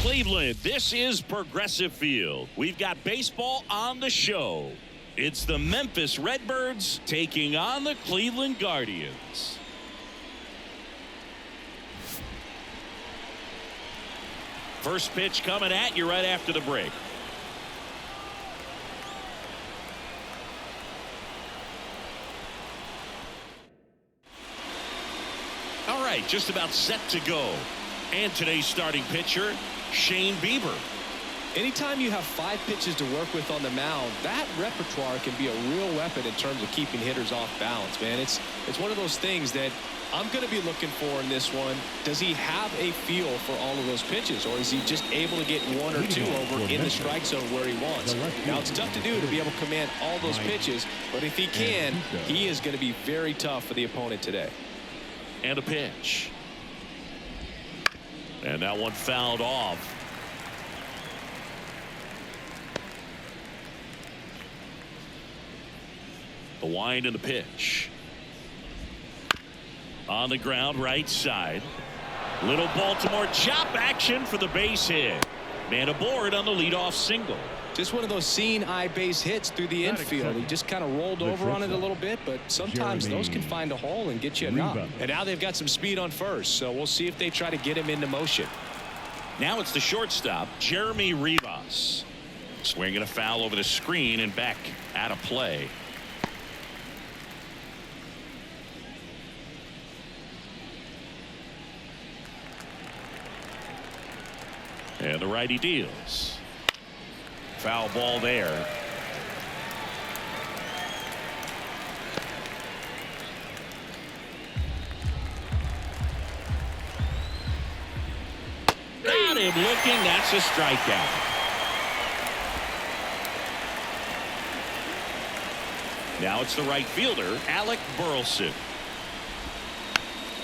Cleveland, this is Progressive Field. We've got baseball on the show. It's the Memphis Redbirds taking on the Cleveland Guardians. First pitch coming at you right after the break. All right, just about set to go. And today's starting pitcher, Shane Bieber. Anytime you have 5 pitches to work with on the mound, that repertoire can be a real weapon in terms of keeping hitters off balance, man. It's one of those things that I'm going to be looking for in this one. Does he have a feel for all of those pitches, or is he just able to get 1 or 2 over in the strike zone where he wants? Now, it's tough to do to be able to command all those pitches, but if he can, he is going to be very tough for the opponent today. And a pitch. And that one fouled off. The wind and the pitch. On the ground, right side. Little Baltimore chop action for the base hit. Man aboard on the leadoff single. Just one of those seeing eye base hits through the infield. He just kind of rolled over on it a little bit, but sometimes those can find a hole and get you a knock. And now they've got some speed on first, so we'll see if they try to get him into motion. Now it's the shortstop, Jeremy Rivas. Swinging a foul over the screen and back out of play. And the righty deals. Foul ball there. Got him looking. That's a strikeout. Now it's the right fielder, Alec Burleson.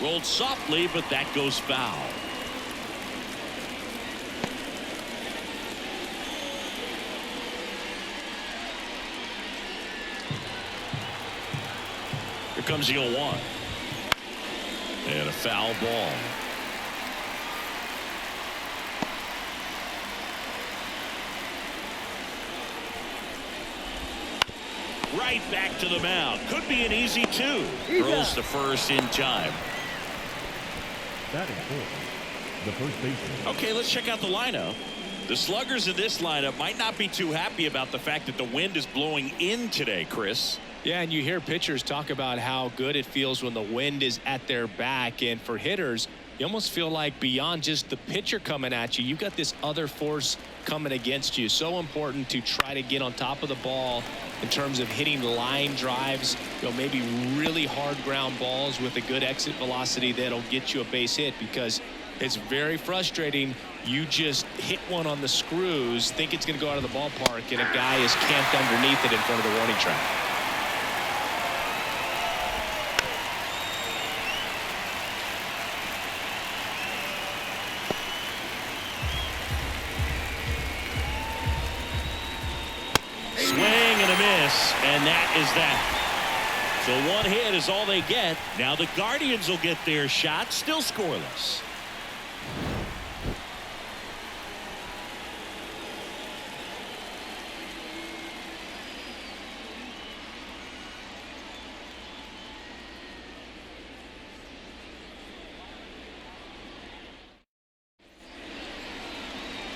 Rolled softly, but that goes foul. Here comes the 0-1. And a foul ball. Right back to the mound. Could be an easy 2. Throws to first in time. That is the first baseman. Okay, let's check out the lineup. The sluggers in this lineup might not be too happy about the fact that the wind is blowing in today, Chris. Yeah, and you hear pitchers talk about how good it feels when the wind is at their back. And for hitters, you almost feel like beyond just the pitcher coming at you, you've got this other force coming against you. So important to try to get on top of the ball in terms of hitting line drives, maybe really hard ground balls with a good exit velocity that'll get you a base hit, because it's very frustrating. You just hit one on the screws, think it's going to go out of the ballpark, and a guy is camped underneath it in front of the warning track. And that is that. So 1 hit is all they get. Now the Guardians will get their shot, still scoreless.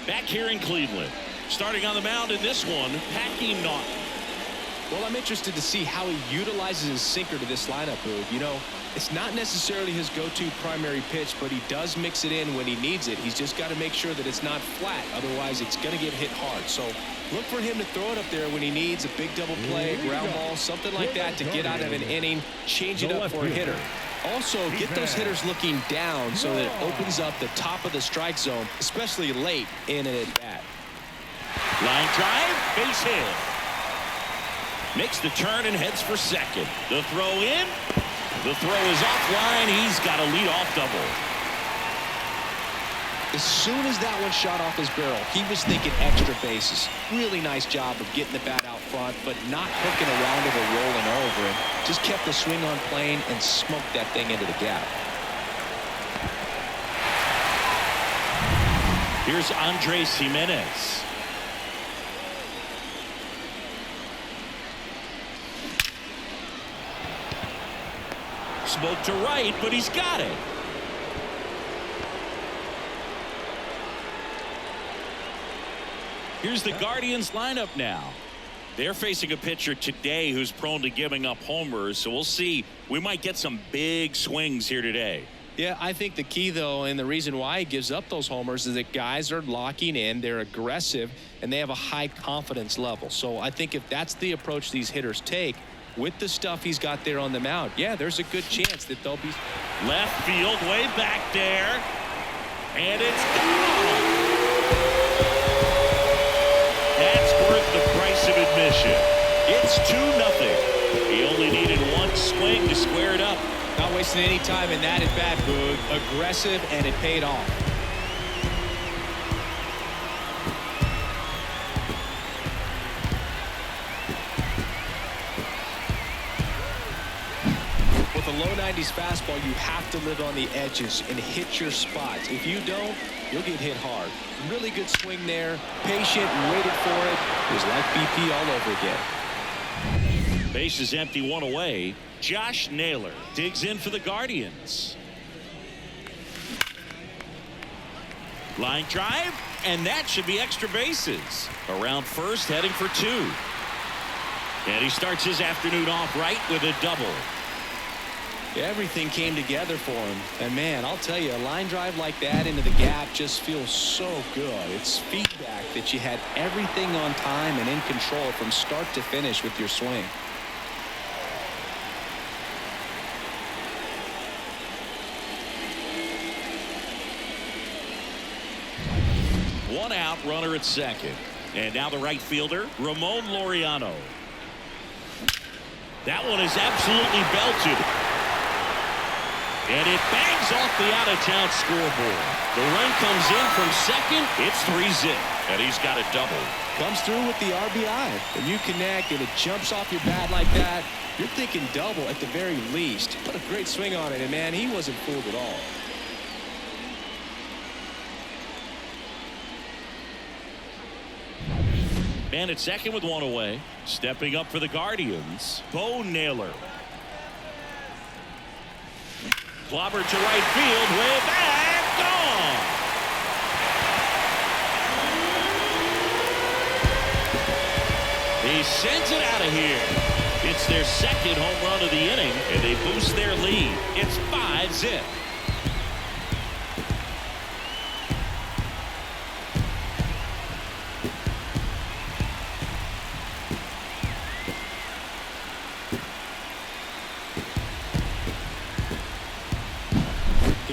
Back here in Cleveland. Starting on the mound in this one, Packy Naughton. Well, I'm interested to see how he utilizes his sinker to this lineup, Boog. It's not necessarily his go-to primary pitch, but he does mix it in when he needs it. He's just got to make sure that it's not flat. Otherwise, it's going to get hit hard. So look for him to throw it up there when he needs a big double play, ground ball, something like that to get out of an inning, change it up for a hitter. Also, get those hitters looking down so that it opens up the top of the strike zone, especially late in an at-bat. Line drive, base hit. Makes the turn and heads for second. The throw in. The throw is offline. He's got a leadoff double. As soon as that one shot off his barrel, he was thinking extra bases. Really nice job of getting the bat out front, but not hooking around it or rolling over it. Just kept the swing on plane and smoked that thing into the gap. Here's Andres Jimenez. Smoke to right, but he's got it. Here's the Guardians lineup now. They're facing a pitcher today who's prone to giving up homers, so we'll see. We might get some big swings here today. Yeah, I think the key, though, and the reason why he gives up those homers is that guys are locking in, they're aggressive, and they have a high confidence level. So I think if that's the approach these hitters take with the stuff he's got there on the mound, yeah, there's a good chance that they'll be. Left field, way back there, and it's gone. That's worth the price of admission. It's 2-0. He only needed one swing to square it up. Not wasting any time in that at bat, Boog. Aggressive, and it paid off. With a low 90s fastball, you have to live on the edges and hit your spots. If you don't, you'll get hit hard. Really good swing there. Patient, waited for it. It was like BP all over again. Base is empty, one away. Josh Naylor digs in for the Guardians. Line drive, and that should be extra bases. Around first, heading for 2. And he starts his afternoon off right with a double. Everything came together for him. And, man, I'll tell you, a line drive like that into the gap just feels so good. It's feedback that you had everything on time and in control from start to finish with your swing. One out, runner at second. And now the right fielder, Ramon Laureano. That one is absolutely belted. And it bangs off the out-of-town scoreboard. The run comes in from second. It's 3-0. And he's got a double. Comes through with the RBI. When you connect and it jumps off your bat like that, you're thinking double at the very least. Put a great swing on it, and, man, he wasn't fooled at all. Man at second with one away. Stepping up for the Guardians, Bo Naylor. Clobber to right field, way back, gone. He sends it out of here. It's their second home run of the inning, and they boost their lead. It's 5-0.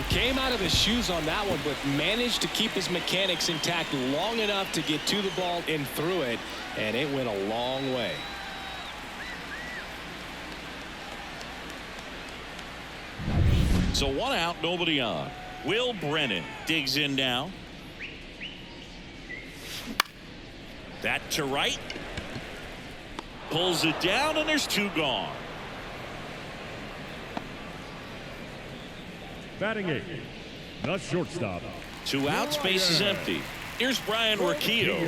Came out of his shoes on that one, but managed to keep his mechanics intact long enough to get to the ball and through it, and it went a long way. So one out, nobody on. Will Brennan digs in now. That to right. Pulls it down, and there's 2 gone. Batting 8, the shortstop. 2 outs, base is empty. Here's Brian Rocchio.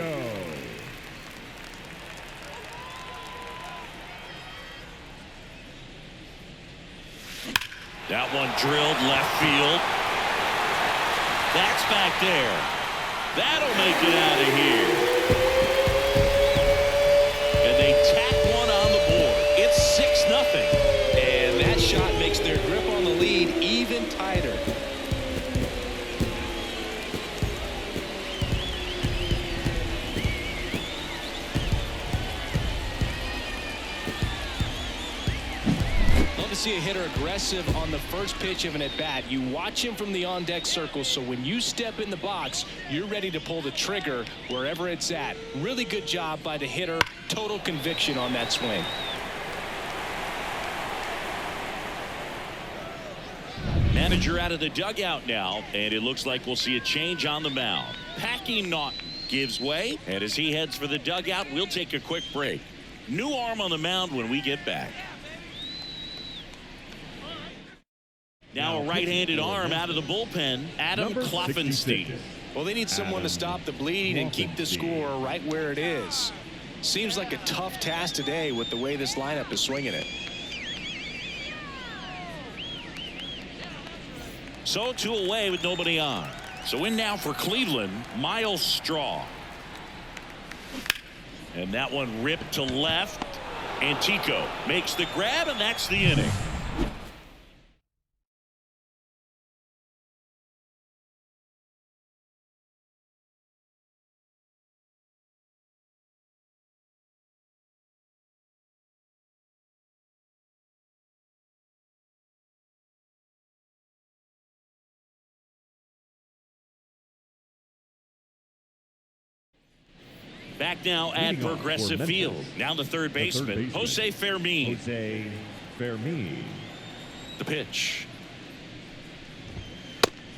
That one drilled left field. That's back there. That'll make it out of here. And they tack one on the board. It's 6-0. And that shot makes their grip on the lead even tighter. Love to see a hitter aggressive on the first pitch of an at-bat. You watch him from the on-deck circle, so when you step in the box, you're ready to pull the trigger wherever it's at. Really good job by the hitter. Total conviction on that swing. Manager out of the dugout now, and it looks like we'll see a change on the mound. Packy Naughton gives way, and as he heads for the dugout, we'll take a quick break. New arm on the mound when we get back. Now a right-handed arm out of the bullpen, Adam Kloffenstein. Well, they need someone to stop the bleeding and keep the score right where it is. Seems like a tough task today with the way this lineup is swinging it. So 2 away with nobody on. So in now for Cleveland, Miles Straw. And that one ripped to left. Antico makes the grab, and that's the inning. Back now at Progressive Field. Now the third baseman, Jose Fermin. Jose Fermin. The pitch.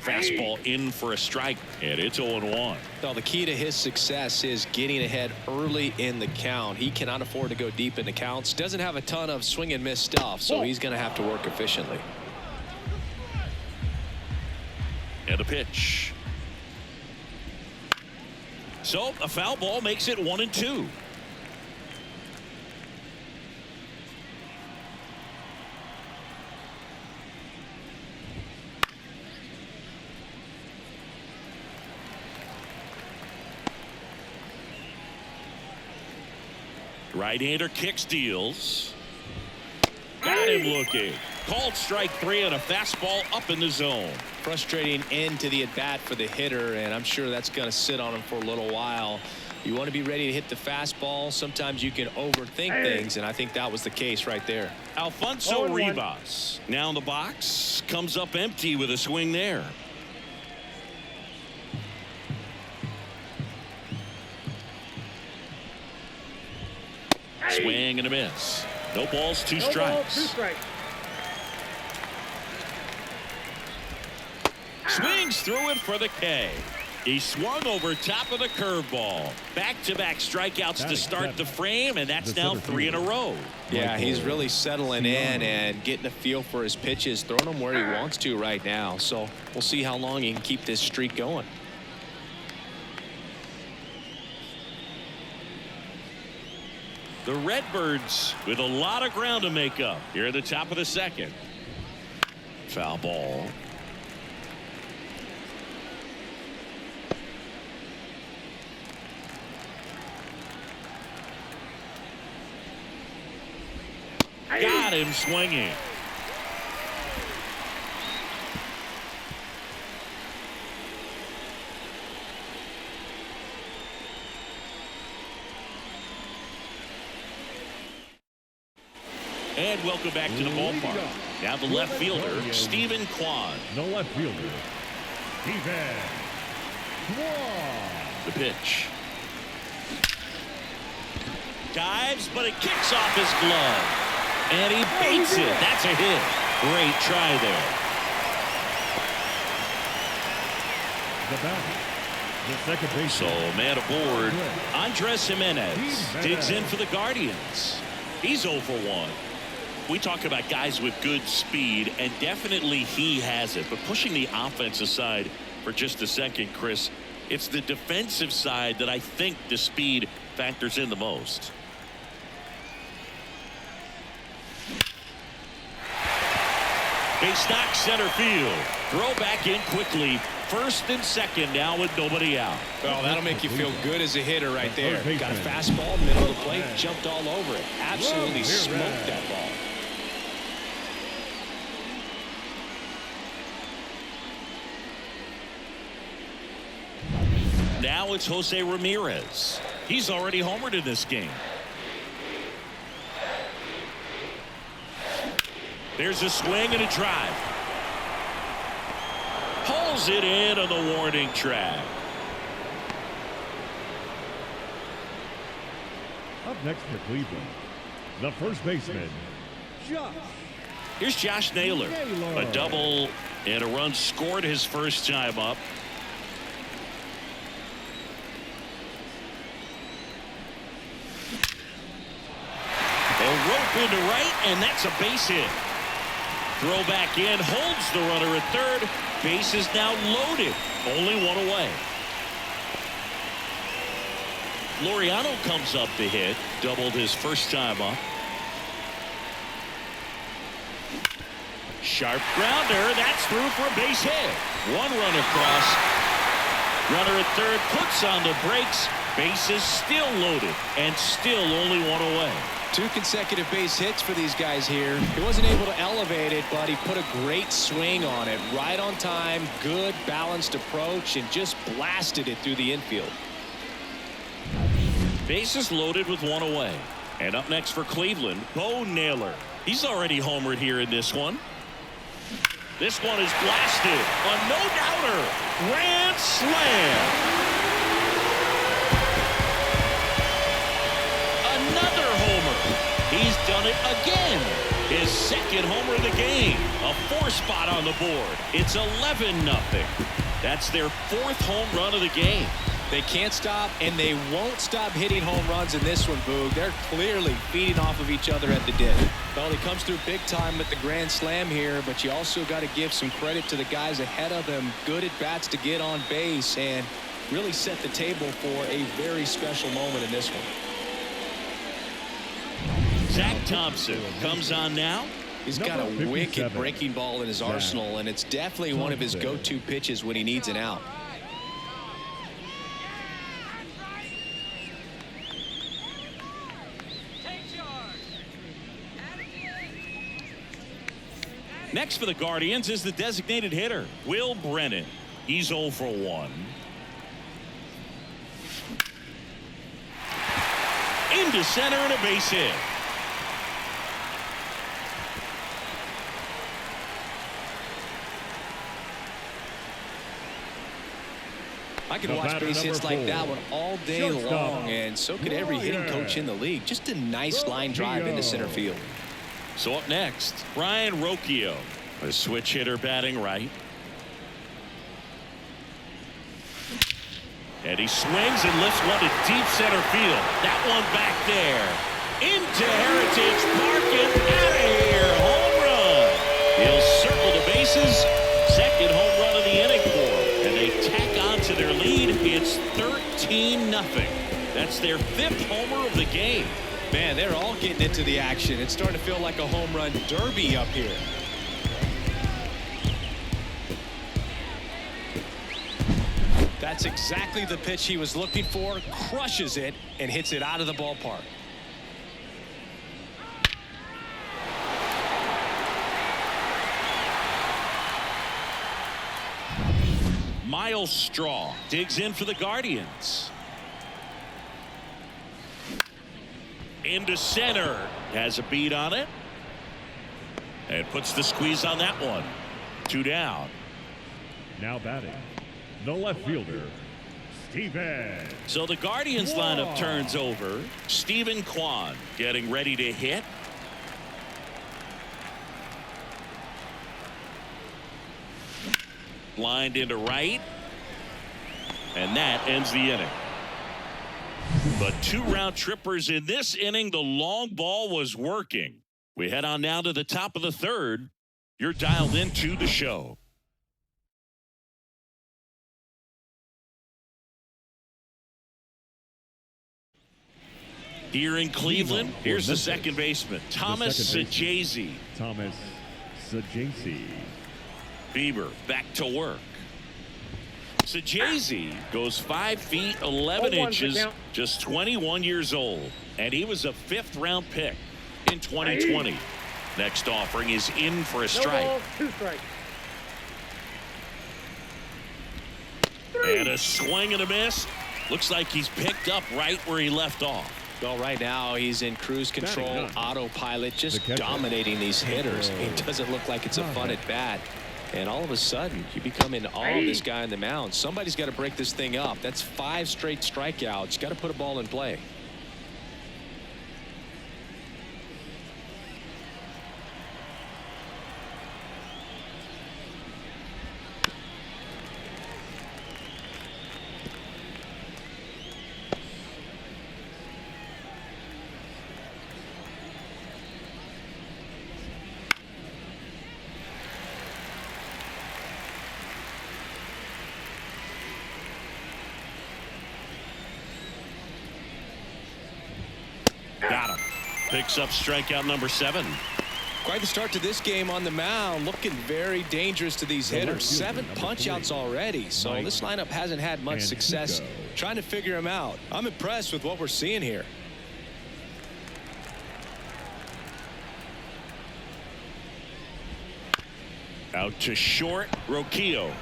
Fastball in for a strike, and it's 0-1. Well, the key to his success is getting ahead early in the count. He cannot afford to go deep in the counts. Doesn't have a ton of swing and miss stuff, so he's going to have to work efficiently. And a pitch. So a foul ball makes it 1-2. Right-hander kicks, deals. Got him looking. Called strike 3 on a fastball up in the zone. Frustrating end to the at-bat for the hitter, and I'm sure that's going to sit on him for a little while. You want to be ready to hit the fastball. Sometimes you can overthink things, and I think that was the case right there. Alfonso Rivas now in the box, comes up empty with a swing there. Swing and a miss. No balls, 2 strikes. Swings through it for the K. He swung over top of the curveball. Back-to-back strikeouts to start the frame, and that's now 3 in a row. Yeah, he's really settling in and getting a feel for his pitches, throwing them where he wants to right now. So we'll see how long he can keep this streak going. The Redbirds with a lot of ground to make up here at the top of the second. Foul ball. Got him swinging. And welcome back to the ballpark. Now the left fielder, Stephen Kwan. The left fielder, Stephen Kwan. The pitch. Dives, but it kicks off his glove. And he beats it. That's a hit. Great try there. The batter, the second baseman. So man aboard. Andres Jimenez digs in for the Guardians. He's 0 for 1. We talk about guys with good speed, and definitely he has it. But pushing the offense aside for just a second, Chris, it's the defensive side that I think the speed factors in the most. Base knock center field. Throw back in quickly. First and second now with nobody out. Well, that'll make you feel good as a hitter right there. Got a fastball, middle of the plate, jumped all over it. Absolutely smoked that ball. Now it's Jose Ramirez. He's already homered in this game. There's a swing and a drive. Pulls it in on the warning track. Up next for Cleveland, the first baseman, Josh. Here's Josh Naylor. A double and a run scored his first time up. A rope into right, and that's a base hit. Throw back in, holds the runner at third. Base is now loaded. Only 1 away. Laureano comes up to hit. Doubled his first time up. Sharp grounder. That's through for a base hit. One run across. Runner at third puts on the brakes. Bases still loaded and still only one away. 2 consecutive base hits for these guys here. He wasn't able to elevate it, but he put a great swing on it. Right on time, good balanced approach, and just blasted it through the infield. Bases loaded with one away. And up next for Cleveland, Bo Naylor. He's already homered here in this one. This one is blasted. A no-doubter. Grand slam. Another homer. He's done it again. His second homer of the game. A 4-spot on the board. It's 11-0. That's their 4th home run of the game. They can't stop, and they won't stop hitting home runs in this one, Boog. They're clearly feeding off of each other at the dip. Well, he comes through big time with the grand slam here, but you also got to give some credit to the guys ahead of him. Good at bats to get on base and really set the table for a very special moment in this one. Zach Thompson comes on now. He's got a wicked breaking ball in his arsenal, and it's definitely one of his go-to pitches when he needs an out. Next for the Guardians is the designated hitter, Will Brennan. He's 0 for 1. Into center and a base hit. I could watch base hits like that one all day long, and so could every hitting coach in the league. Just a nice line drive into center field. So up next, Ryan Rocchio, a switch hitter batting right. And he swings and lifts one to deep center field. That one back there. Into Heritage Park and out of here. Home run. He'll circle the bases. Second home run of the inning for him. And they tack on to their lead. It's 13-0. That's their 5th homer of the game. Man, they're all getting into the action. It's starting to feel like a home run derby up here. That's exactly the pitch he was looking for. Crushes it and hits it out of the ballpark. Miles Straw digs in for the Guardians. Into center. Has a beat on it. And puts the squeeze on that one. 2 down. Now batting, the left fielder, Steven. So the Guardians lineup turns over. Stephen Kwan getting ready to hit. Lined into right. And that ends the inning. But 2 round trippers in this inning. The long ball was working. We head on now to the top of the 3rd. You're dialed into the show. Here in Cleveland, here's the second baseman, Thomas Saggese. Thomas Saggese. Bieber back to work. Saggese goes 5 feet 11 inches, just 21 years old, and he was a 5th round pick in 2020. Next offering is in for a strike. No balls, 2 strikes. And a swing and a miss. Looks like he's picked up right where he left off. Well, right now he's in cruise control, autopilot, just dominating these hitters. It doesn't look like it's a fun at bat. And all of a sudden, you become in awe of this guy on the mound. Somebody's got to break this thing up. That's 5 straight strikeouts. Got to put a ball in play. picks up strikeout number 7. Quite the start to this game on the mound, looking very dangerous to these hitters. 7 punch-outs already, so this lineup hasn't had much success trying to figure him out. I'm impressed with what we're seeing here. Out to short, Roquillo.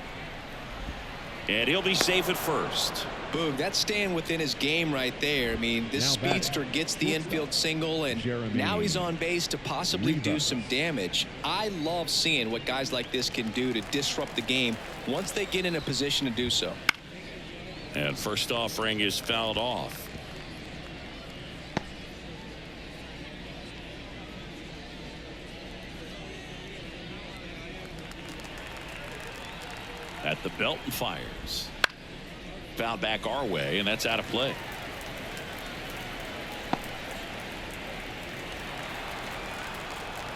And he'll be safe at first. Boog, that's staying within his game right there. I mean, this speedster gets the infield single, and now he's on base to possibly do some damage. I love seeing what guys like this can do to disrupt the game once they get in a position to do so. And first offering is fouled off. At the belt and fires. Foul back our way, and that's out of play.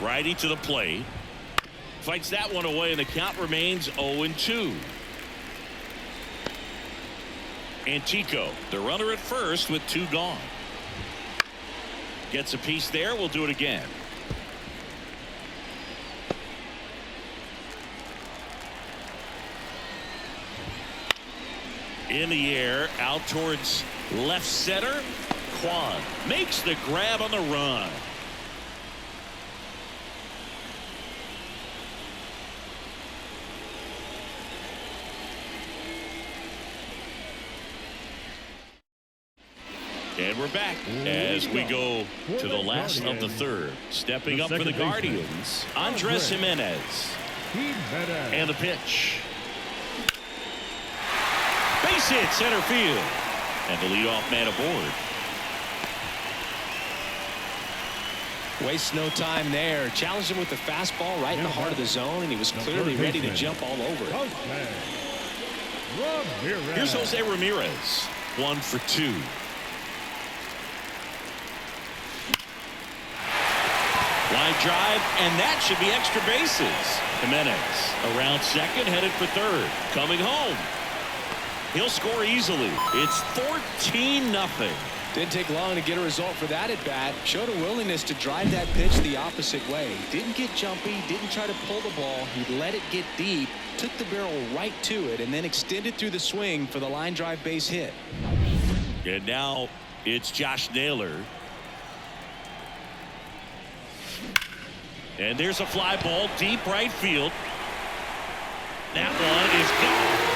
Righty to the plate. Fights that one away, and the count remains 0-2. Antico, the runner at first with 2 gone. Gets a piece there. We'll do it again. In the air, out towards left center. Kwan makes the grab on the run. And we're back as we go to the last of the third. Stepping up for the Guardians, Andres Jimenez. And the pitch. Base hit center field. And the leadoff man aboard. Wastes no time there. Challenged him with the fastball right in the heart of the zone, and he was clearly ready to jump all over it. Here's Jose Ramirez. 1 for 2. Line drive, and that should be extra bases. Jimenez around second, headed for third. Coming home. He'll score easily. It's 14-0. Didn't take long to get a result for that at bat. Showed a willingness to drive that pitch the opposite way. Didn't get jumpy, didn't try to pull the ball. He let it get deep, took the barrel right to it, and then extended through the swing for the line drive base hit. And now it's Josh Naylor. And there's a fly ball deep right field. That one is gone.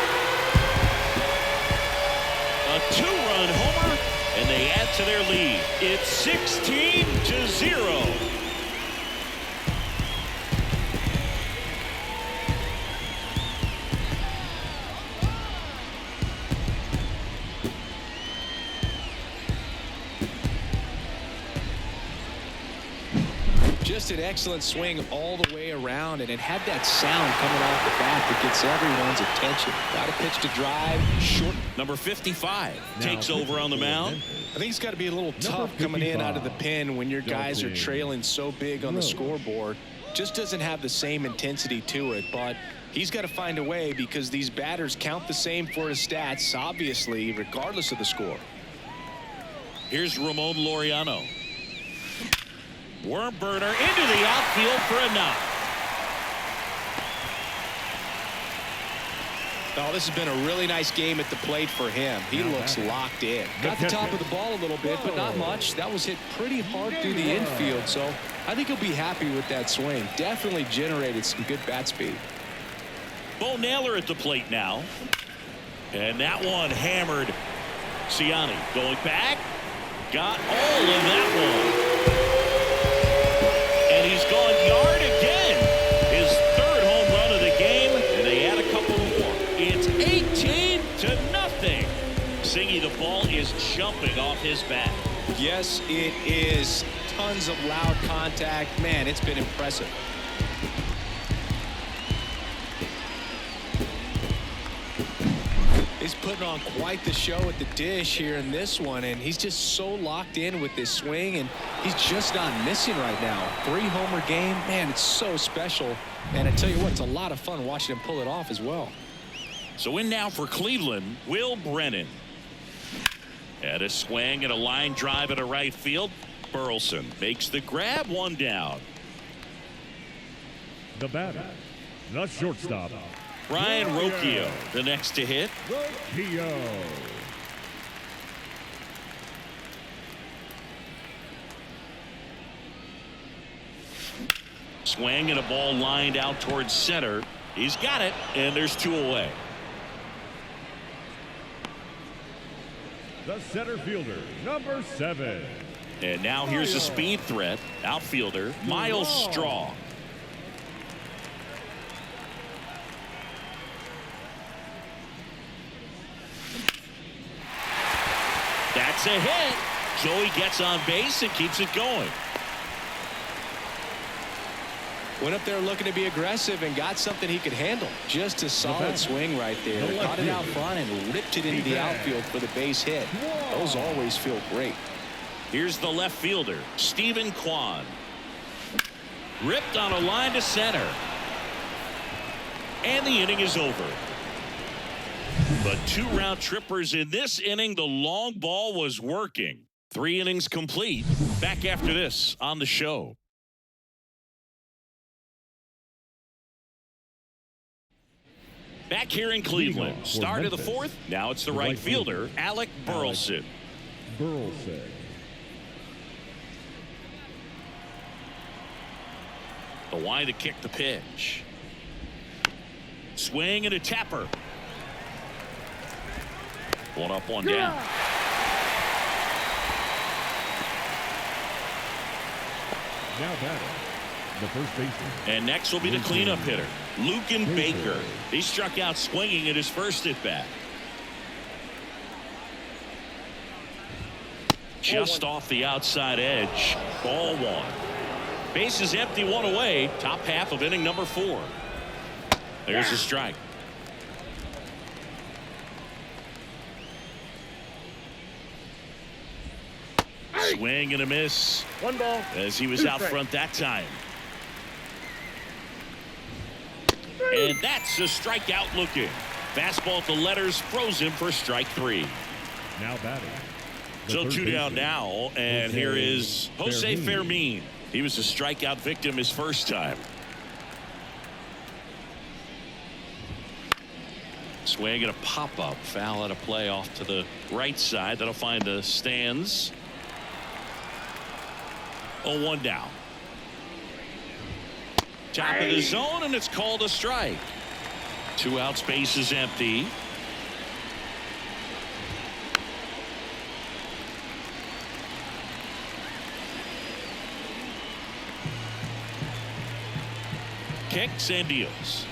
A 2-run homer, and they add to their lead. It's 16-0. Just an excellent swing all the way around, and it had that sound coming off the bat that gets everyone's attention. Got a pitch to drive short. Number 55 takes over on the mound. I think it's got to be a little tough coming in out of the pen when your guys are trailing so big on the scoreboard. Just doesn't have the same intensity to it, but he's got to find a way because these batters count the same for his stats, obviously, regardless of the score. Here's Ramon Laureano. Worm burner into the outfield for a knock. Oh, this has been a really nice game at the plate for him. He looks locked in. Got the top of the ball a little bit, but not much. That was hit pretty hard through the infield, so I think he'll be happy with that swing. Definitely generated some good bat speed. Bo Naylor at the plate now. And that one hammered. Ciani going back. Got all of that one. And he's gone yard again. His third home run of the game, and they add a couple more. It's 18-0. Singy, the ball is jumping off his bat. Yes, it is. Tons of loud contact. Man, it's been impressive. He's putting on quite the show at the dish here in this one, and he's just so locked in with this swing, and he's just not missing right now. 3-homer game, man, it's so special. And I tell you what, it's a lot of fun watching him pull it off as well. So in now for Cleveland, Will Brennan. At a swing and a line drive at a right field. Burleson makes the grab, 1 down. The batter, the shortstop, Ryan Rocchio, the next to hit. Rocchio. Swing and a ball lined out towards center. He's got it, and there's 2 away. The center fielder, number 7. And now here's a speed threat. Outfielder, Miles Straw. That's a hit. Joey gets on base and keeps it going. Went up there looking to be aggressive and got something he could handle. Just a solid swing right there. Caught it out front and ripped it into the outfield for the base hit. Those always feel great. Here's the left fielder, Stephen Kwan. Ripped on a line to center. And the inning is over. But 2 round trippers in this inning. The long ball was working. 3 innings complete. Back after this on the show. Back here in Cleveland. Start of the 4th. Now it's the right fielder, Alec Burleson. Burleson. The wide to kick the pitch. Swing and a tapper. 1 up, 1 down. Now batting, the first baseman. And next will be the cleanup hitter, Lucan Baker. He struck out swinging at his first at bat. Just off the outside edge. Ball 1. Base is empty, 1 away. Top half of inning number 4. There's a strike. Swing and a miss. 1 ball. As he was out front that time. And that's a strikeout looking. Fastball at the letters froze him for strike 3. Now batting. So 2 down now, and here is Jose Fermin. He was a strikeout victim his first time. Swing and a pop-up. Foul out of play off to the right side. That'll find the stands. 0-1 down. Top of the zone, and it's called a strike. 2 outs, base is empty. Kicks and deals.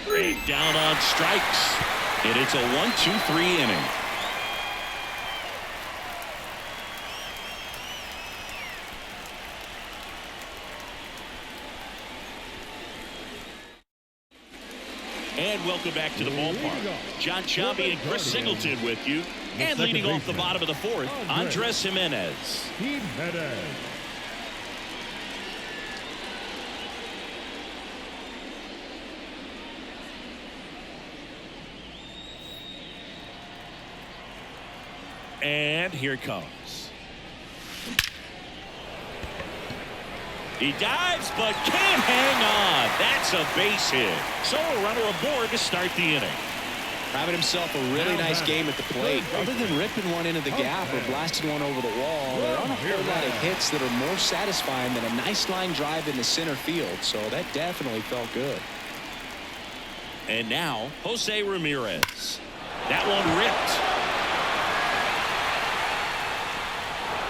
Right down on strikes. And it's a 1-2-3 inning. And welcome back to the ballpark. John Chambi and Chris Singleton with you. And leading off the bottom of the 4th, Andres Jimenez. And here it comes. He dives but can't hang on. That's a base hit. So a runner aboard to start the inning. Having himself a really nice game at the plate. Other than ripping one into the gap or blasting one over the wall, there aren't a whole lot of hits that are more satisfying than a nice line drive into center field. So that definitely felt good. And now Jose Ramirez. That one ripped.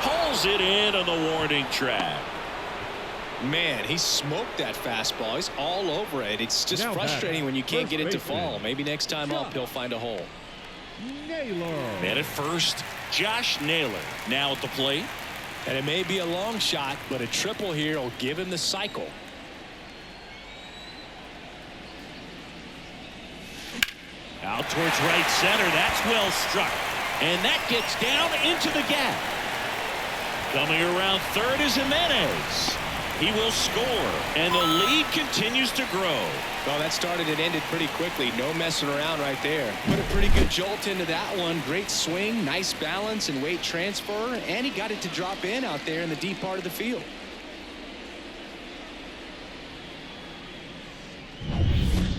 Pulls it in on the warning track. Man, he smoked that fastball. He's all over it. It's just frustrating when you can't get it to fall. Maybe next time up he'll find a hole. Man at first, Josh Naylor now at the plate. And it may be a long shot, but a triple here will give him the cycle. Out towards right center. That's well struck. And that gets down into the gap. Coming around third is Jimenez. He will score, and the lead continues to grow. Well, that started and ended pretty quickly. No messing around right there. Put a pretty good jolt into that one. Great swing, nice balance and weight transfer, and he got it to drop in out there in the deep part of the field.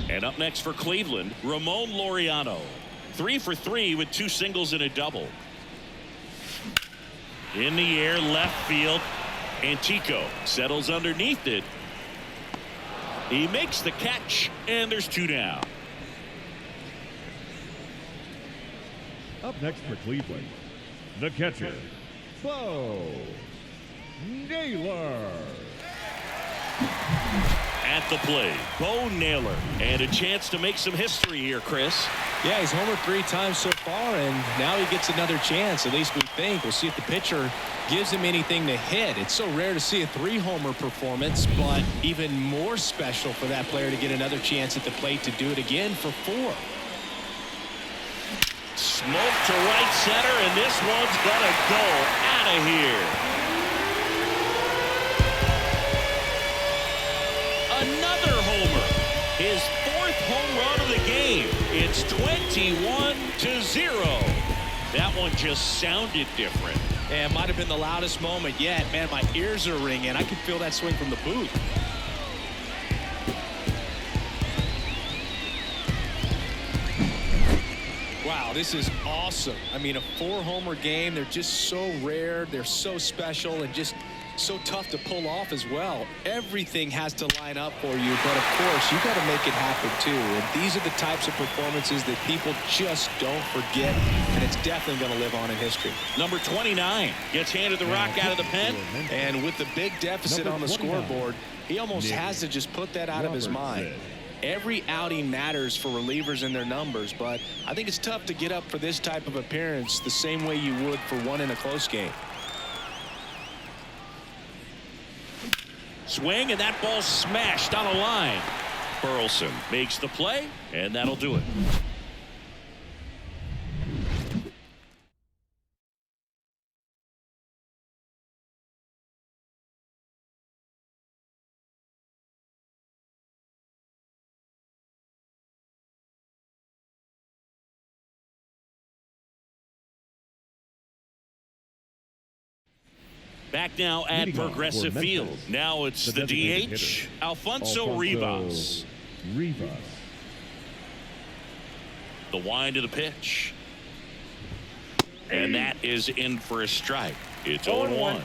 And up next for Cleveland, Ramon Laureano. 3 for 3 with 2 singles and a double. In the air, left field. Antico settles underneath it. He makes the catch, and there's 2 down. Up next for Cleveland, the catcher, Bo Naylor. At the plate, Bo Naylor, and a chance to make some history here, Chris. Yeah, he's homered 3 times so far, and now he gets another chance. At least we think. We'll see if the pitcher gives him anything to hit. It's so rare to see a 3-homer performance, but even more special for that player to get another chance at the plate to do it again for 4. Smoke to right center, and this one's gonna go out of here. Another homer. His 4th home run of the game. It's 21-0. That one just sounded different. And it might have been the loudest moment yet. Man, my ears are ringing. I can feel that swing from the booth. Wow, this is awesome. I mean, a 4-homer game. They're just so rare. They're so special and just so tough to pull off as well. Everything has to line up for you, but of course you got to make it happen too. And these are the types of performances that people just don't forget, and it's definitely going to live on in history. Number 29 gets handed the rock out of the pen, and with the big deficit on the scoreboard, he almost has to just put that out of his mind. Every outing matters for relievers and their numbers, but I think it's tough to get up for this type of appearance the same way you would for one in a close game. Swing, and that ball smashed on a line. Burleson makes the play, and that'll do it. Back now at Progressive Field. Now it's the DH, Alfonso Rivas. The wind of the pitch. And that is in for a strike. It's 0-1.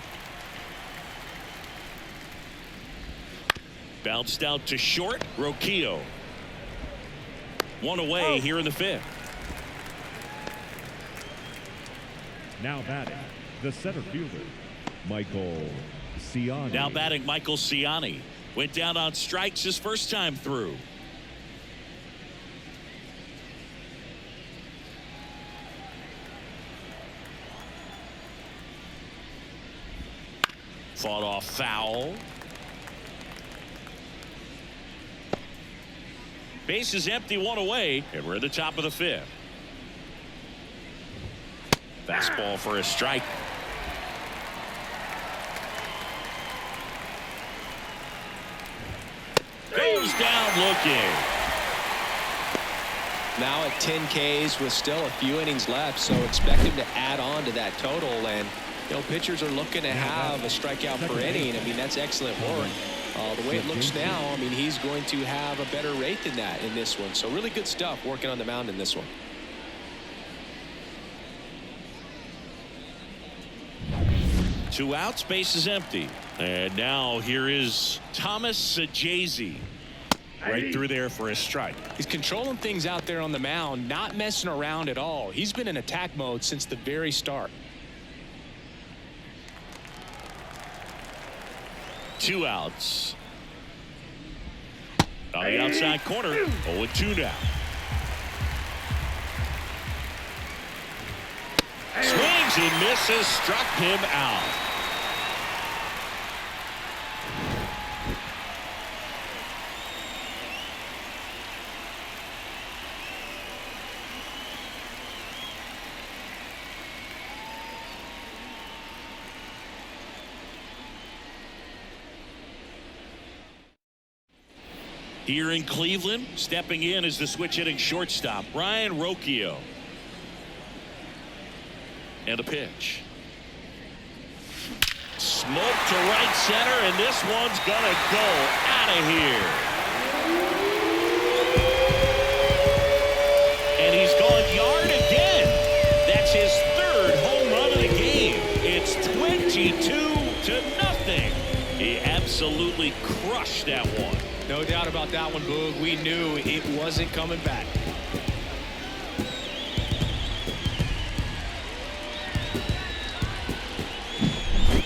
Bounced out to short. Roquillo. 1 away here in the 5th. Now batting, the center fielder, Michael Ciani. Now batting Michael Ciani. Went down on strikes his first time through. Fought off foul. Base is empty, 1 away, and we're at the top of the 5th. Fastball for a strike. Goes down looking. Now at 10 Ks with still a few innings left, so expect him to add on to that total. And you know, pitchers are looking to have a strikeout per inning. I mean, that's excellent work. The way it looks now, I mean, he's going to have a better rate than that in this one. So really good stuff working on the mound in this one. Two outs, base is empty. And now here is Thomas Sajazi. Right through there for a strike. He's controlling things out there on the mound, not messing around at all. He's been in attack mode since the very start. 2 outs. On the outside corner, 0-2 now. Swings and misses, struck him out. Here in Cleveland, stepping in is the switch hitting shortstop, Ryan Rocchio. And a pitch. Smoke to right center, and this one's gonna go out of here. And he's gone yard again. That's his third home run of the game. It's 22-0. He absolutely crushed that one. No doubt about that one, Boog. We knew it wasn't coming back.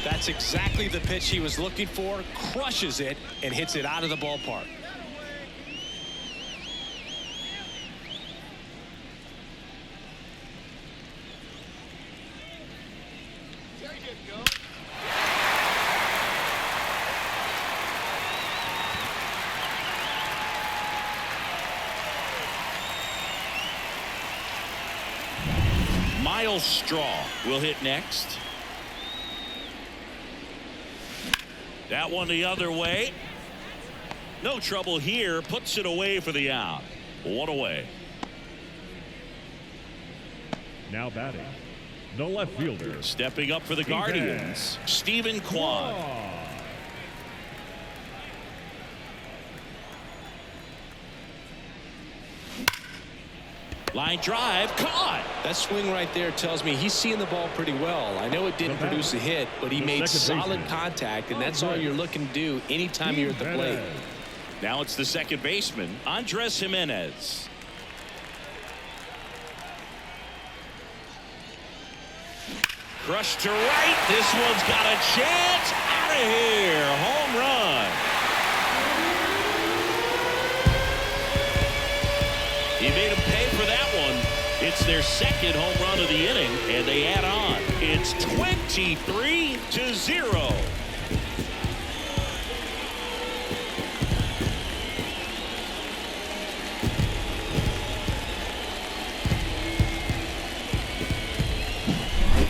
That's exactly the pitch he was looking for. Crushes it and hits it out of the ballpark. Miles Straw will hit next. That one the other way. No trouble here. Puts it away for the out. One away. Now batting, the left fielder. Stepping up for the Guardians, Stephen Kwan. Line drive, caught. That swing right there tells me he's seeing the ball pretty well. I know it didn't produce a hit, but he made solid contact, and that's all you're looking to do anytime you're at the plate. Now it's the second baseman, Andres Jimenez. Crushed to right. This one's got a chance. Out of here. Home run. He made him pay for that one. It's their second home run of the inning, and they add on. It's 23-0.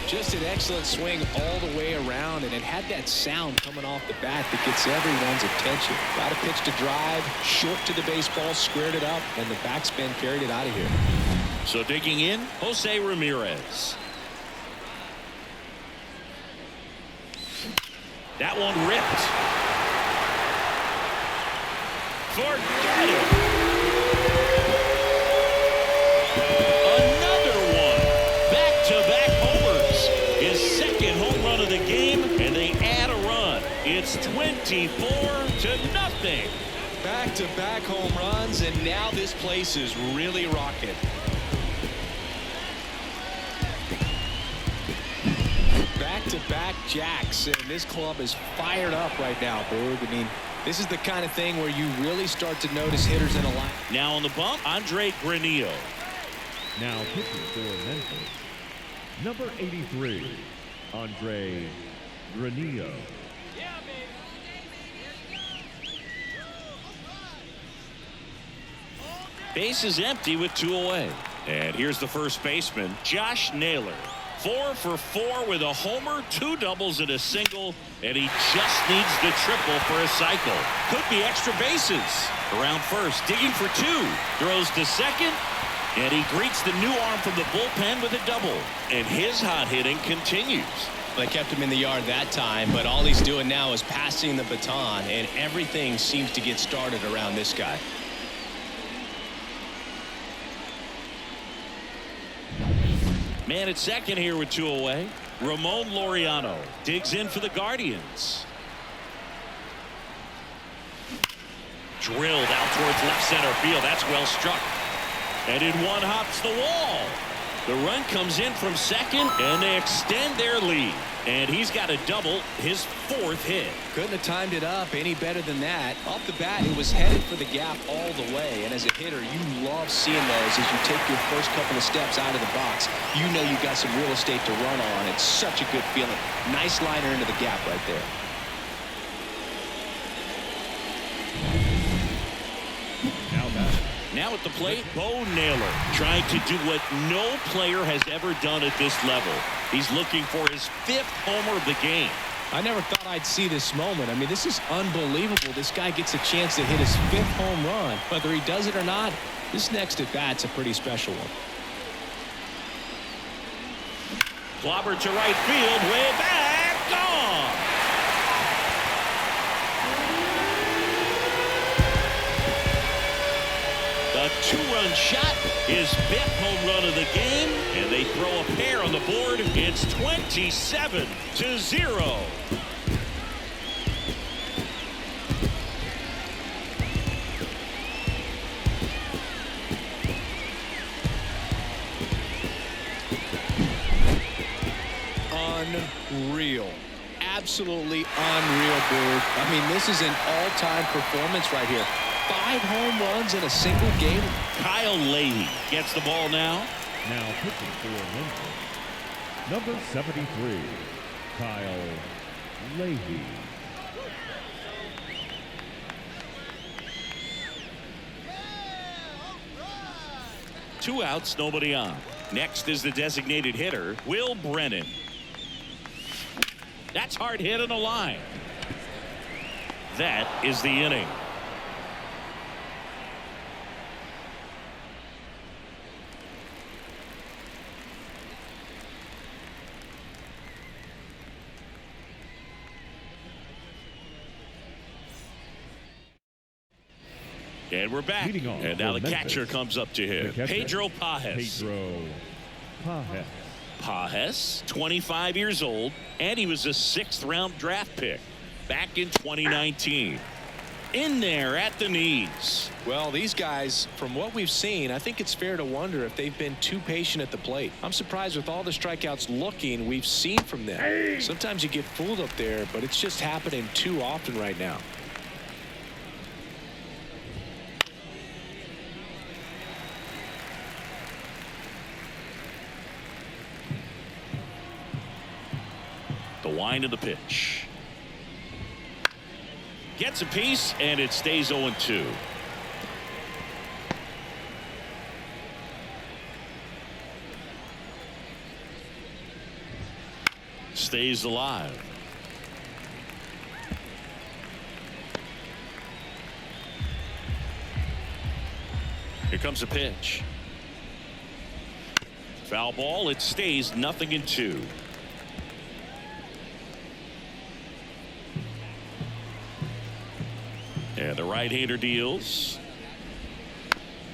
Just an excellent swing all the way around, and it had that sound coming off the bat that gets everyone's attention. Got a pitch to drive, short to the baseball, squared it up, and the backspin carried it out of here. So digging in, Jose Ramirez. That one ripped. Forget it. Another one. Back-to-back homers. His second home run of the game, and they add a run. It's 24-0. Back-to-back home runs, and now this place is really rocking. Back-to-back jacks, and this club is fired up right now, Boog. I mean, this is the kind of thing where you really start to notice hitters in a line. Now on the bump, Andre Granillo. Now pitching for Memphis, number 83, Andre Granillo. Base is empty with 2 away. And here's the first baseman, Josh Naylor. 4 for 4 with a homer, 2 doubles and a single, and he just needs the triple for a cycle. Could be extra bases. Around first, digging for 2. Throws to second, and he greets the new arm from the bullpen with a double. And his hot hitting continues. They kept him in the yard that time, but all he's doing now is passing the baton, and everything seems to get started around this guy. Man at second here with 2 away. Ramon Laureano digs in for the Guardians. Drilled out towards left center field. That's well struck. And in one hops the wall. The run comes in from second, and they extend their lead. And he's got a double, his 4th hit. Couldn't have timed it up any better than that. Off the bat, it was headed for the gap all the way. And as a hitter, you love seeing those as you take your first couple of steps out of the box. You know you've got some real estate to run on. It's such a good feeling. Nice liner into the gap right there. Now at the plate, Bo Naylor trying to do what no player has ever done at this level. He's looking for his 5th homer of the game. I never thought I'd see this moment. I mean, this is unbelievable. This guy gets a chance to hit his 5th home run. Whether he does it or not, this next at bat's a pretty special one. Clobber to right field, way back, gone. The 2-run shot, his 5th home run of the game, and they throw a pair on the board. It's 27-0. Unreal. Absolutely unreal, dude. I mean, this is an all-time performance right here. 5 home runs in a single game. Kyle Leahy gets the ball now. Now pitching for Memphis, number 73, Kyle Leahy. Two outs, nobody on. Next is the designated hitter, Will Brennan. That's hard hit on the line. That is the inning. And we're back. And now the catcher comes up to him. Pedro Pajes. Pajes, 25 years old, and he was a 6th-round draft pick back in 2019. In there at the knees. Well, these guys, from what we've seen, I think it's fair to wonder if they've been too patient at the plate. I'm surprised with all the strikeouts we've seen from them. Sometimes you get fooled up there, but it's just happening too often right now. The wind of the pitch. Gets a piece, and it stays 0-2. Stays alive. Here comes a pitch. Foul ball. It stays 0-2. And the right-hander deals.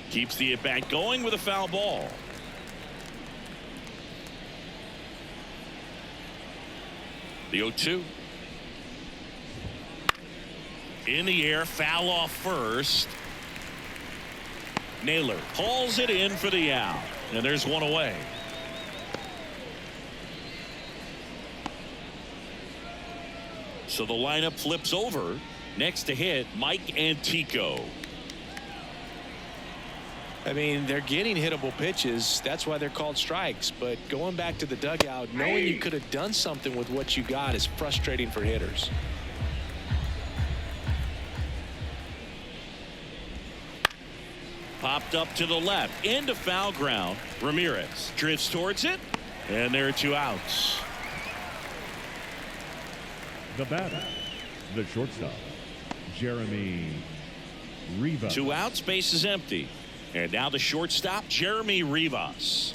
Keeps the at-bat going with a foul ball. The 0-2. In the air, foul off first. Naylor hauls it in for the out. And there's one away. So the lineup flips over. Next to hit, Mike Antico. I mean, they're getting hittable pitches. That's why they're called strikes. But going back to the dugout, knowing you could have done something with what you got is frustrating for hitters. Popped up to the left, into foul ground. Ramirez drifts towards it, and there are 2 outs. The batter, the shortstop, Jeremy Rivas. 2 outs, base is empty. And now the shortstop, Jeremy Rivas.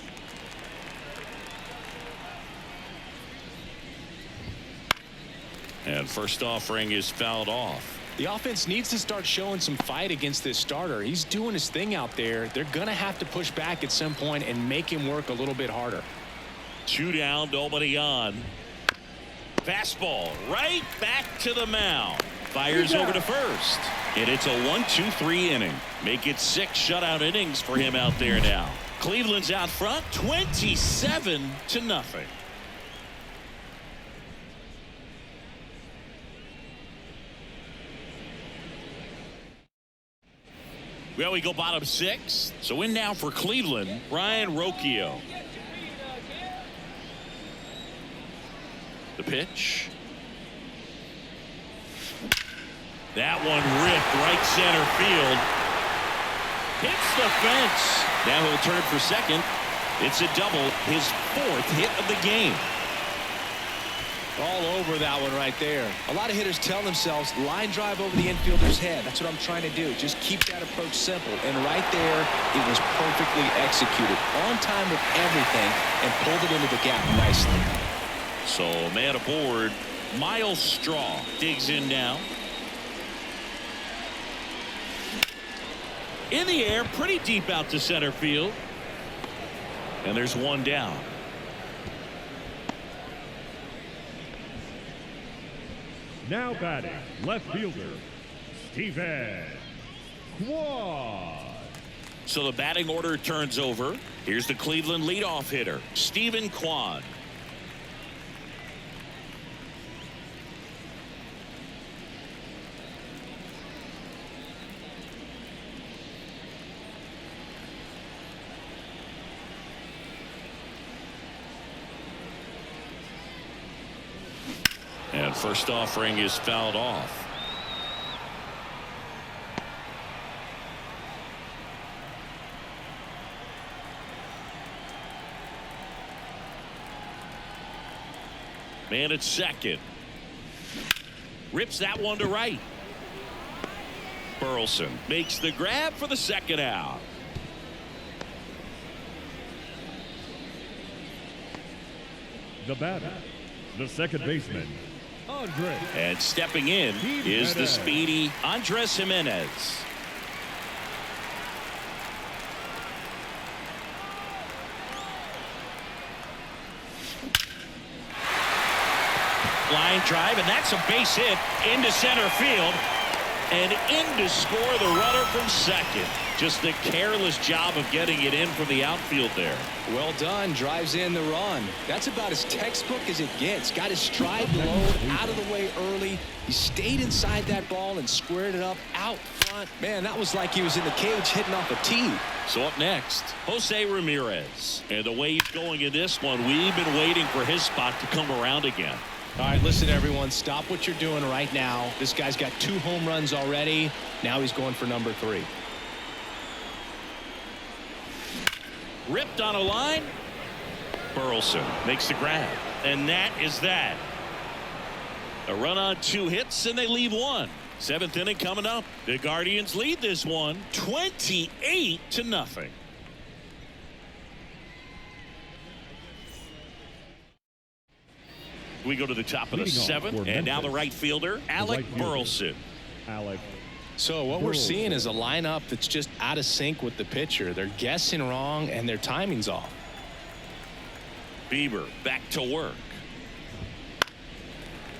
And first offering is fouled off. The offense needs to start showing some fight against this starter. He's doing his thing out there. They're going to have to push back at some point and make him work a little bit harder. 2 down, nobody on. Fastball right back to the mound. Fires over to first. And it's a 1-2-3 inning. Make it 6 shutout innings for him out there now. Cleveland's out front 27-0. Well, we go bottom 6. So in now for Cleveland, Ryan Rocchio. The pitch. That one ripped right center field. Hits the fence. Now he'll turn for second. It's a double, his 4th hit of the game. All over that one right there. A lot of hitters tell themselves line drive over the infielder's head. That's what I'm trying to do. Just keep that approach simple. And right there, it was perfectly executed. On time with everything and pulled it into the gap nicely. So man aboard. Miles Straw digs in now. In the air, pretty deep out to center field. And there's one down. Now batting, left fielder, Steven Kwan. So the batting order turns over. Here's the Cleveland leadoff hitter, Steven Kwan. And first offering is fouled off. Man at second. Rips that one to right. Burleson makes the grab for the second out. The batter, the second baseman, Andre. And stepping in is the speedy Andres Jimenez. Line drive, and that's a base hit into center field. And in to score the runner from second. Just the careless job of getting it in from the outfield there. Well done. Drives in the run. That's about as textbook as it gets. Got his stride low, out of the way early. He stayed inside that ball and squared it up out front. Man, that was like he was in the cage hitting off a tee. So up next, Jose Ramirez. And the way he's going in this one, we've been waiting for his spot to come around again. All right, listen, everyone. Stop what you're doing right now. This guy's got 2 home runs already. Now he's going for number 3. Ripped on a line. Burleson makes the grab. And that is that. A run on 2 hits, and they leave 1. 7th inning coming up. The Guardians lead this one 28-0. We go to the top of the 7th, and now the right fielder, Alec Burleson. So what we're seeing is a lineup that's just out of sync with the pitcher. They're guessing wrong, and their timing's off. Bieber back to work.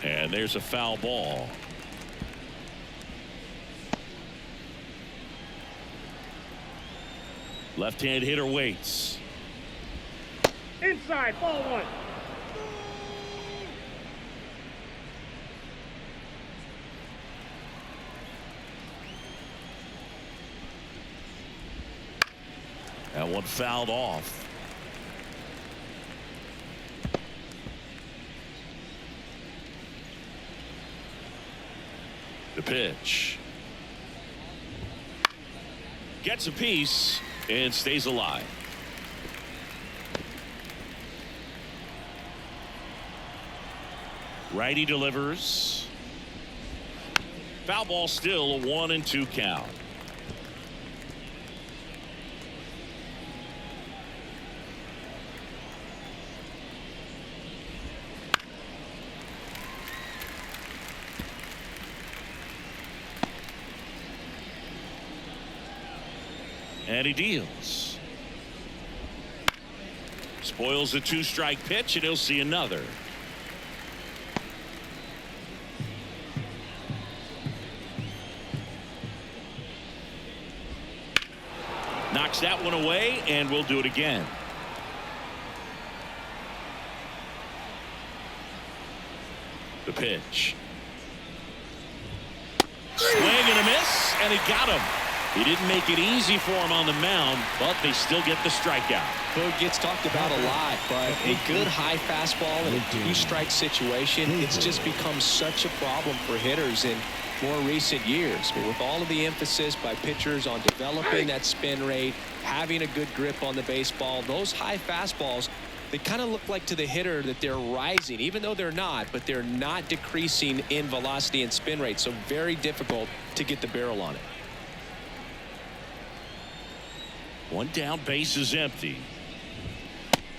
And there's a foul ball. Left-hand hitter waits. Inside, ball 1. That one fouled off. The pitch. Gets a piece and stays alive. Righty delivers. Foul ball, still a 1-2 count. And he deals. Spoils the 2-strike pitch, and he'll see another. Knocks that one away, and we'll do it again. The pitch. Swing and a miss, and he got him. He didn't make it easy for him on the mound, but they still get the strikeout. Well, it gets talked about a lot, but a good high fastball in a 2-strike situation, it's just become such a problem for hitters in more recent years. I mean, with all of the emphasis by pitchers on developing that spin rate, having a good grip on the baseball, those high fastballs, they kind of look like to the hitter that they're rising, even though they're not, but they're not decreasing in velocity and spin rate. So very difficult to get the barrel on it. One down, base is empty.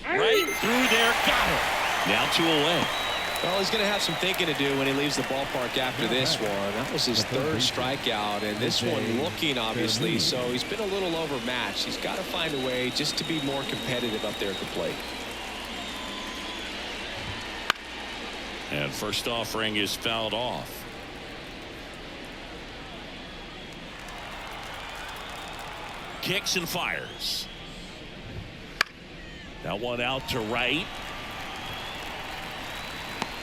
Right through there, got it. Now 2 away. Well, he's going to have some thinking to do when he leaves the ballpark after this one. That was his 3rd strikeout, and this one looking, obviously, so he's been a little overmatched. He's got to find a way just to be more competitive up there at the plate. And first offering is fouled off. Kicks and fires. That one out to right.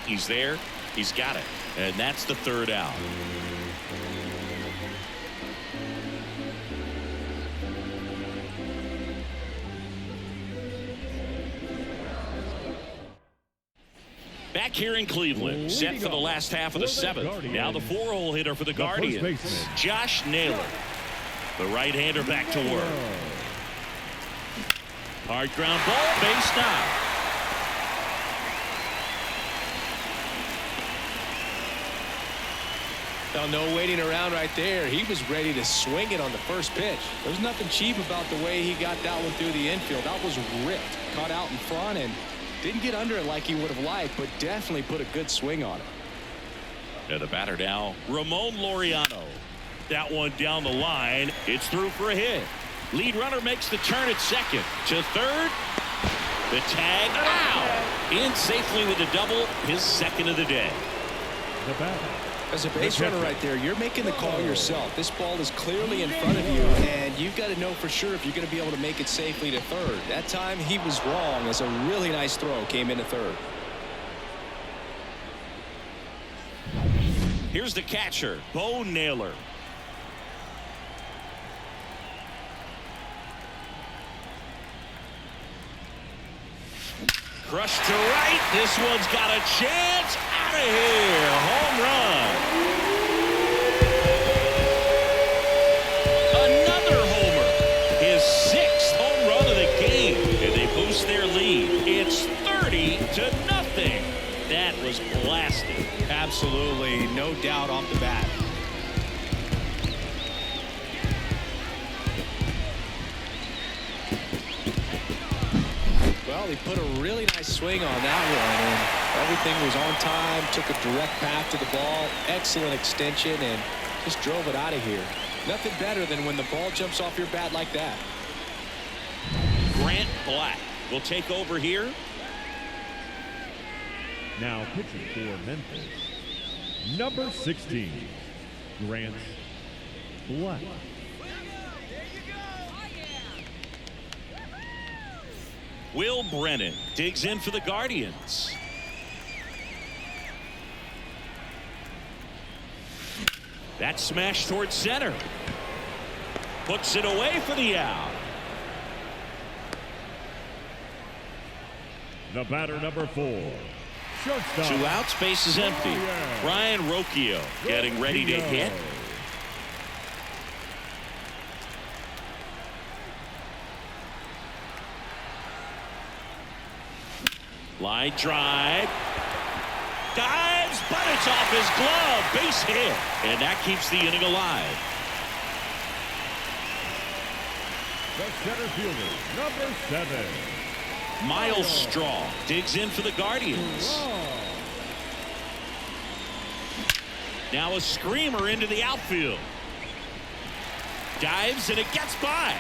He's there. He's got it. And that's the 3rd out. Back here in Cleveland, set for the last half of the 7th. Now the 4-hole hitter for the Guardians, Josh Naylor. The right-hander back to work. Hard ground ball, base knock. Now, no waiting around right there. He was ready to swing it on the first pitch. There's nothing cheap about the way he got that one through the infield. That was ripped, caught out in front, and didn't get under it like he would have liked, but definitely put a good swing on it. And the batter now, Ramon Laureano. That one down the line. It's through for a hit. Lead runner makes the turn at second. To third. The tag. Ow! In safely with a double. His 2nd of the day. The batter. As a base runner right there, you're making the call yourself. This ball is clearly in front of you, and you've got to know for sure if you're going to be able to make it safely to third. That time he was wrong, as a really nice throw came into third. Here's the catcher, Bo Naylor. Crushed to right. This one's got a chance. Out of here. Home run. Another homer. His 6th home run of the game. And they boost their lead. It's 30-0. That was blasted. Absolutely. No doubt off the bat. Well, he put a really nice swing on that one, and everything was on time, took a direct path to the ball, excellent extension, and just drove it out of here. Nothing better than when the ball jumps off your bat like that. Grant Black will take over here. Now pitching for Memphis, number 16, Grant Black. Will Brennan digs in for the Guardians. That smash towards center. Puts it away for the out. The batter, number 4, shortstop. 2 outs, base is empty. Ryan Rocchio getting ready to hit. Line drive. Dives, but it's off his glove. Base hit. And that keeps the inning alive. The center fielder, number 7, Miles Straw digs in for the Guardians. Now a screamer into the outfield. Dives and it gets by.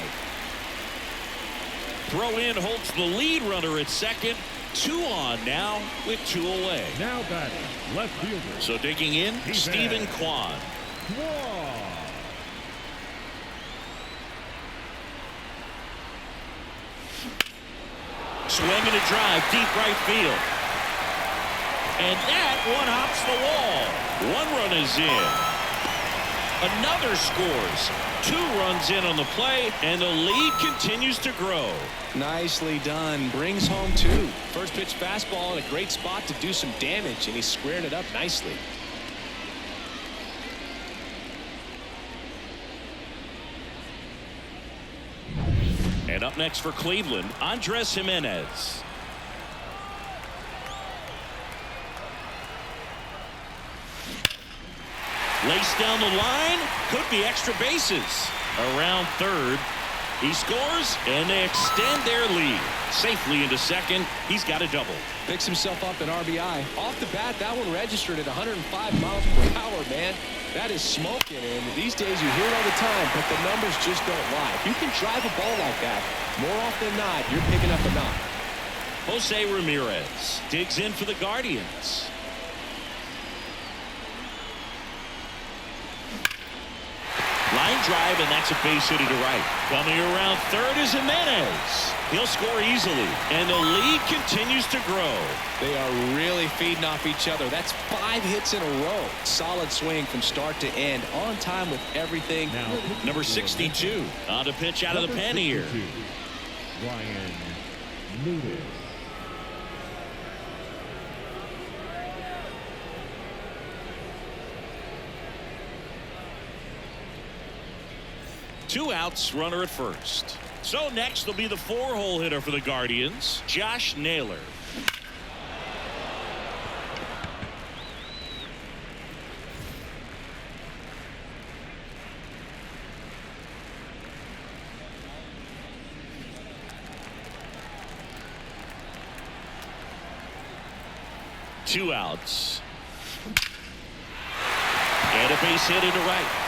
Throw in holds the lead runner at second. 2 on now with 2 away. Now batting, left fielder. So digging in, Stephen Kwan. Swing and a drive, deep right field. And that one hops the wall. 1 run is in. Another scores. 2 runs in on the play, and the lead continues to grow. Nicely done. Brings home 2. First pitch fastball in a great spot to do some damage, and he squared it up nicely. And up next for Cleveland, Andres Jimenez. Laced down the line. Could be extra bases. Around third. He scores, and they extend their lead. Safely into second. He's got a double. Picks himself up an RBI. Off the bat, that one registered at 105 miles per hour, man. That is smoking, and these days you hear it all the time, but the numbers just don't lie. If you can drive a ball like that, more often than not, you're picking up a knock. Jose Ramirez digs in for the Guardians. Line drive, and that's a base hit to right. Coming around third is Jimenez. He'll score easily, and the lead continues to grow. They are really feeding off each other. That's 5 hits in a row. Solid swing from start to end. On time with everything. Now, Number 62 on to pitch out of the pen here. Ryan Lewis. Two outs, runner at first. So next will be the 4-hole hitter for the Guardians, Josh Naylor. Two outs. And a base hit into right.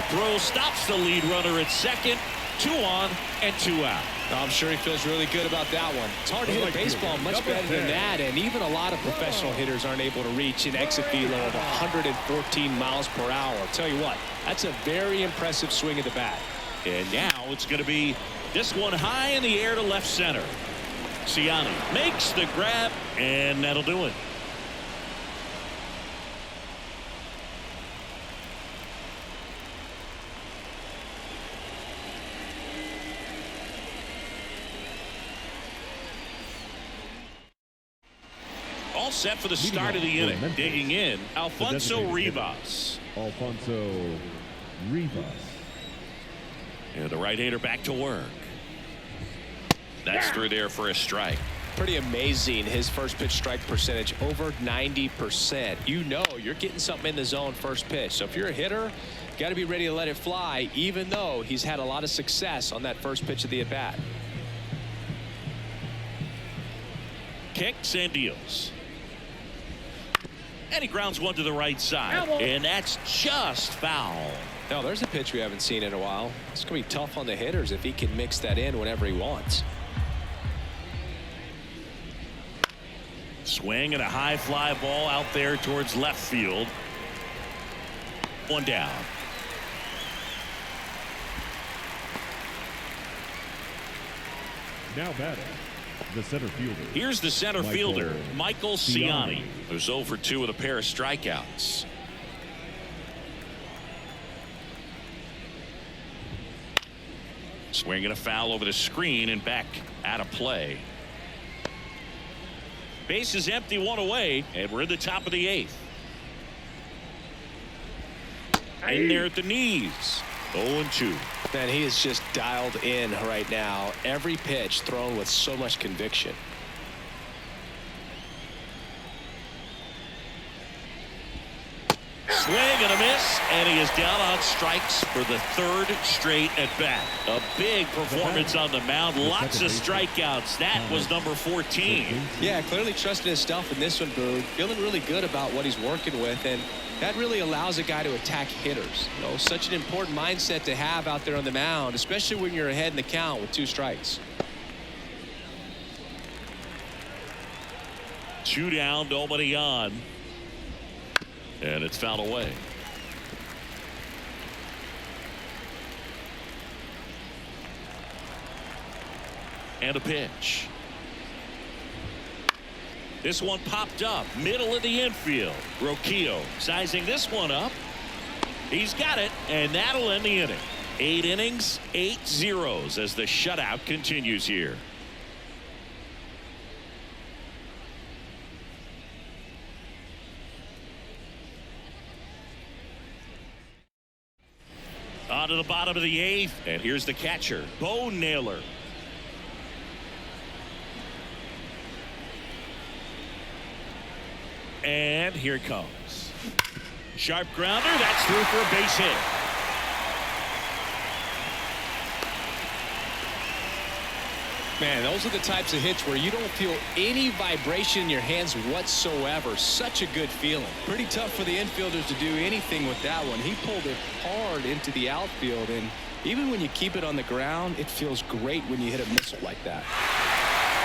Throw stops the lead runner at second. 2 on and 2 out. I'm sure he feels really good about that one. It's hard to hit a baseball much better than that, and even a lot of professional hitters aren't able to reach an exit velo of 114 miles per hour. I'll tell you what, that's a very impressive swing of the bat. And now it's going to be this one high in the air to left center. Ciani makes the grab, and that'll do it. All set for the start of the inning. Digging in, Alfonso Rivas. Alfonso Rivas. And the right-hander back to work. That's through there for a strike. Pretty amazing, his first pitch strike percentage, over 90%. You know you're getting something in the zone first pitch. So if you're a hitter, got to be ready to let it fly, even though he's had a lot of success on that first pitch of the at-bat. Kicks and deals. And he grounds one to the right side. And that's just foul. Now, there's a pitch we haven't seen in a while. It's going to be tough on the hitters if he can mix that in whenever he wants. Swing and a high fly ball out there towards left field. One down. Now batting, the center fielder. Here's the center fielder, Michael Ciani, who's 0 for 2 with a pair of strikeouts. Swinging a foul over the screen and back out of play. Base is empty, 1 away, and we're in the top of the 8th. In there at the knees. 0-2. Man, he is just dialed in right now. Every pitch thrown with so much conviction. Swing and a miss, and he is down on strikes for the 3rd straight at bat. A big performance on the mound. Lots of strikeouts. That was number 14. Yeah, clearly trusting his stuff in this one, Boone. Feeling really good about what he's working with, and that really allows a guy to attack hitters. You know, such an important mindset to have out there on the mound, especially when you're ahead in the count with 2 strikes. 2 down, nobody on. And it's fouled away. And a pitch. This one popped up, middle of the infield. Roquillo sizing this one up. He's got it, and that'll end the inning. 8 innings, 8 zeros as the shutout continues here. On to the bottom of the 8th, and here's the catcher, Bo Naylor. And here it comes. Sharp grounder. That's through for a base hit. Man, those are the types of hits where you don't feel any vibration in your hands whatsoever. Such a good feeling. Pretty tough for the infielders to do anything with that one. He pulled it hard into the outfield, and even when you keep it on the ground, it feels great when you hit a missile like that.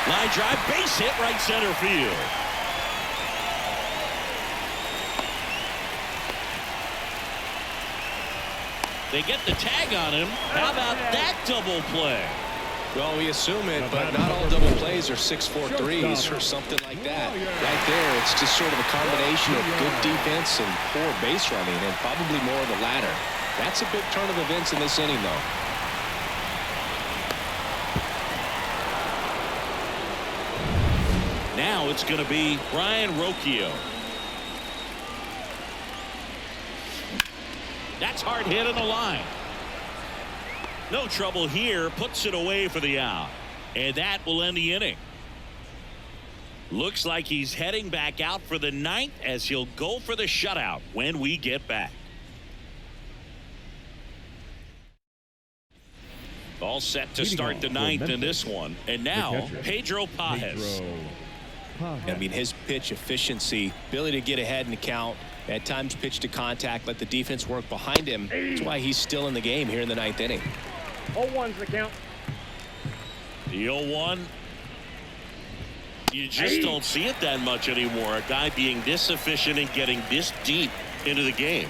Line drive, base hit, right center field. They get the tag on him. How about that double play? Well, we assume it, but not all double plays are 6-4 threes or something like that. Right there, it's just sort of a combination of good defense and poor base running, and probably more of the latter. That's a big turn of events in this inning, though. Now it's going to be Brian Rocchio. That's hard hit on the line. No trouble here. Puts it away for the out. And that will end the inning. Looks like he's heading back out for the ninth as he'll go for the shutout when we get back. All set to start the ninth in this one. And now Pedro Pajes. I mean, his pitch efficiency, ability to get ahead in the count, at times pitch to contact, let the defense work behind him. That's why he's still in the game here in the ninth inning. 0-1's the count. The 0-1. You just don't see it that much anymore. A guy being this efficient and getting this deep into the game.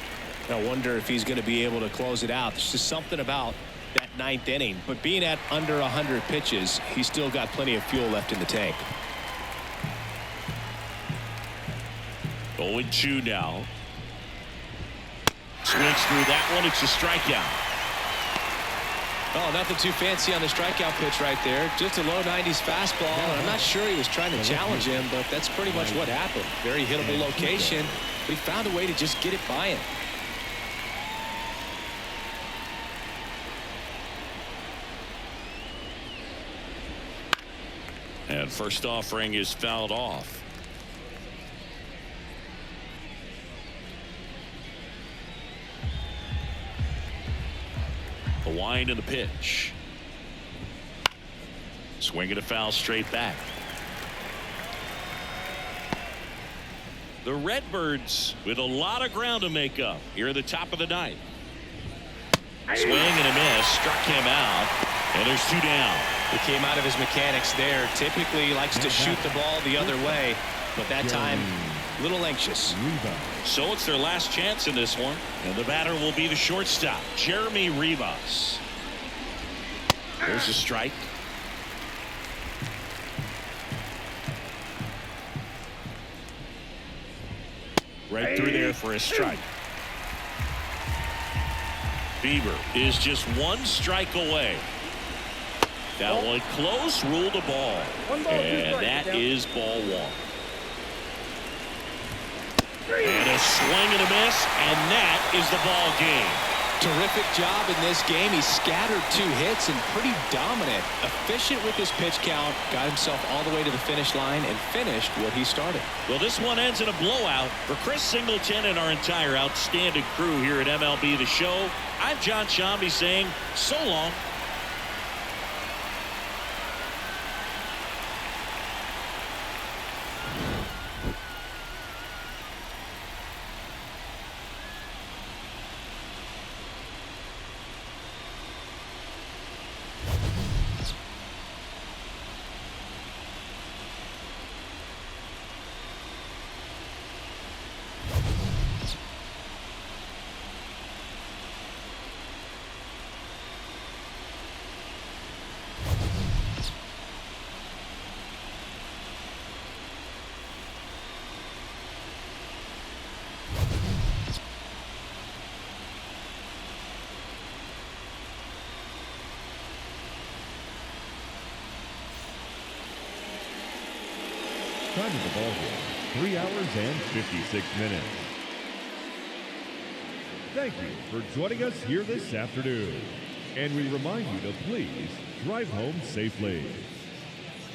I wonder if he's going to be able to close it out. There's just something about that ninth inning. But being at under 100 pitches, he's still got plenty of fuel left in the tank. 0-2 now. Swings through that one. It's a strikeout. Oh, nothing too fancy on the strikeout pitch right there. Just a low 90s fastball. And I'm not sure he was trying to challenge him, but that's pretty much what happened. Very hittable location. But he found a way to just get it by him. And first offering is fouled off. The wind and the pitch. Swing and a foul straight back. The Redbirds with a lot of ground to make up here at the top of the ninth. Swing and a miss. Struck him out. And there's two down. He came out of his mechanics there. Typically he likes to shoot the ball the other way, but that time a little anxious. So it's their last chance in this one, and the batter will be the shortstop, Jeremy Rivas. There's a strike. Right through there for a strike. Bieber is just one strike away. That one close, ruled a ball. And that is ball one. And a swing and a miss, and that is the ball game. Terrific job in this game. He scattered 2 hits and pretty dominant. Efficient with his pitch count. Got himself all the way to the finish line and finished what he started. Well, this one ends in a blowout. For Chris Singleton and our entire outstanding crew here at MLB The Show, I'm John Shambi saying so long. Time of the ball game, 3 hours and 56 minutes. Thank you for joining us here this afternoon. And we remind you to please drive home safely.